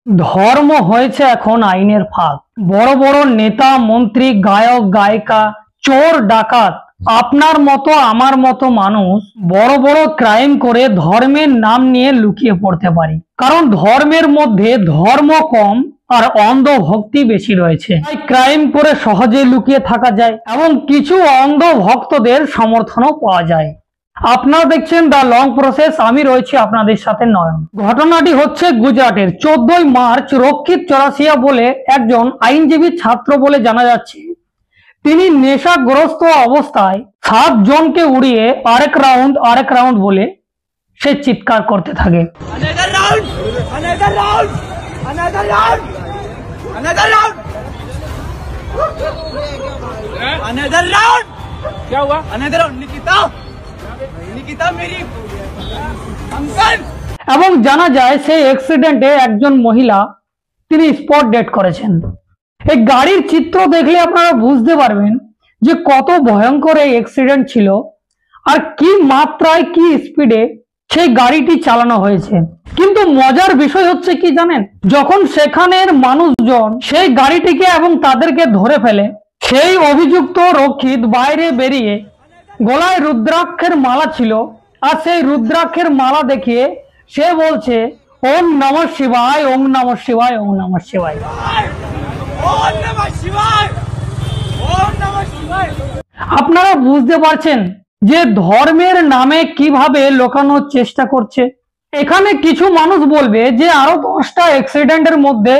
ধর্ম হয়েছে এখন আইনের ফাঁক। বড় বড় নেতা মন্ত্রী, গায়ক গায়িকা, চোর ডাকাত, আপনার মতো আমার মতো মানুষ বড় বড় ক্রাইম করে ধর্মের নাম নিয়ে লুকিয়ে পড়তে পারি, কারণ ধর্মের মধ্যে ধর্ম কম আর অন্ধ ভক্তি বেশি রয়েছে। তাই ক্রাইম করে সহজে লুকিয়ে থাকা যায় এবং কিছু অন্ধ ভক্তদের সমর্থনও পাওয়া যায়। আপনারা দেখছেন দ্য লং প্রসেস, আমি রয়েছি আপনাদের সাথে নয়ন। ঘটনাটি হচ্ছে গুজরাটের। 14ই মার্চ রক্ষিত চৌরাসিয়া বলে একজন আইনজীবী ছাত্র বলে জানা যাচ্ছে, তিনি নেশাগ্রস্ত অবস্থায় 7 জনকে উড়িয়ে আরেক রাউন্ড বলে সে চিৎকার করতে থাকে। क्या हुआ? अनदर राउंड निकिता मेरी अंकल। এবং জানা যায় সেই অ্যাক্সিডেন্টে একজন মহিলা তিনি স্পট ডেড করেছেন। এই গাড়ির চিত্র দেখলে আপনারা বুঝতে পারবেন যে কত ভয়ঙ্কর এই অ্যাক্সিডেন্ট ছিল আর কি মাত্রায় কি স্পিডে সেই গাড়িটি চালানো হয়েছে। কিন্তু মজার বিষয় হচ্ছে কি জানেন, যখন সেখানের মানুষজন সেই গাড়িটিকে এবং তাদেরকে ধরে ফেলে, সেই অভিযুক্ত রক্ষিত বাইরে বেরিয়ে গলায় রুদ্রাক্ষের মালা ছিল, আর সেই রুদ্রাক্ষের মালা দেখিয়ে সে বলছে ওম নমঃ শিবায়, ওম নমঃ শিবায়, ওম নমঃ শিবায়। আপনারা বুঝতে পারছেন যে ধর্মের নামে কিভাবে লোকানোর চেষ্টা করছে। এখানে কিছু মানুষ বলবে যে আরো 10টা অ্যাক্সিডেন্টের মধ্যে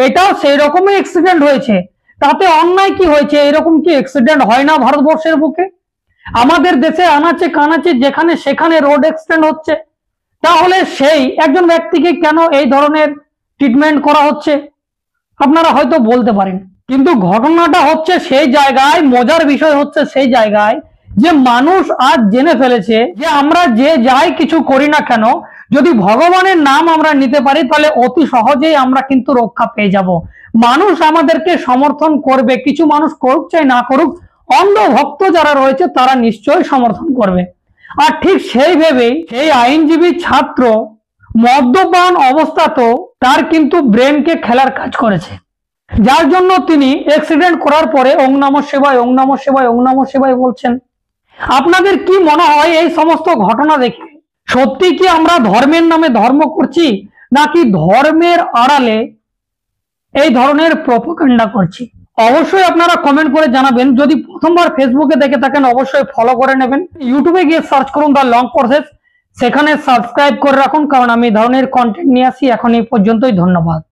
এটাও সেই রকমই অ্যাক্সিডেন্ট হয়েছে, তাতে অন্যায় কি হয়েছে? এরকম কি অ্যাক্সিডেন্ট হয় না ভারতবর্ষের বুকে? আমাদের দেশে আনাচে কানাচে যেখানে সেখানে রোড অ্যাক্সিডেন্ট হচ্ছে, তাহলে সেই একজন ব্যক্তিকে কেন এই ধরনের ট্রিটমেন্ট করা হচ্ছে? আপনারা হয়তো বলতে পারেন, কিন্তু ঘটনাটা হচ্ছে সেই জায়গায়, মজার বিষয় হচ্ছে সেই জায়গায় যে মানুষ আজ জেনে ফেলেছে যে আমরা যে যাই কিছু করি না কেন, যদি ভগবানের নাম আমরা নিতে পারি তাহলে অতি সহজেই আমরা কিন্তু রক্ষা পেয়ে যাব। মানুষ আমাদেরকে সমর্থন করবে, কিছু মানুষ করুক চাই না করুক, অন্ধ ভক্ত যারা রয়েছে তারা নিশ্চয়ই সমর্থন করবে। আর ঠিক সেই ভেবেই সেই আইনজীবী ছাত্র মদ্যপান অবস্থাতেও তার কিন্তু ব্রেনকে খেলার কাজ করেছে, যার জন্য তিনি অ্যাক্সিডেন্ট করার পরে ওম নমঃ শিবায়, ওম নমঃ শিবায়, ওম নমঃ শিবায় বলছেন। আপনাদের কি মনে হয় এই সমস্ত ঘটনা দেখে সত্যি কি আমরা ধর্মের নামে ধর্ম করছি, নাকি ধর্মের আড়ালে এই ধরনের প্রোপাগান্ডা করছি? অবশ্যই আপনারা কমেন্ট করে জানাবেন। যদি প্রথমবার ফেসবুকে দেখে থাকেন অবশ্যই ফলো করে নেবেন। ইউটিউবে গিয়ে সার্চ করুন দ্য লং প্রসেস, সেখানে সাবস্ক্রাইব করে রাখুন, কারণ আমি এই ধরনের কন্টেন্ট নিয়ে আসি। এখন এই পর্যন্তই, ধন্যবাদ।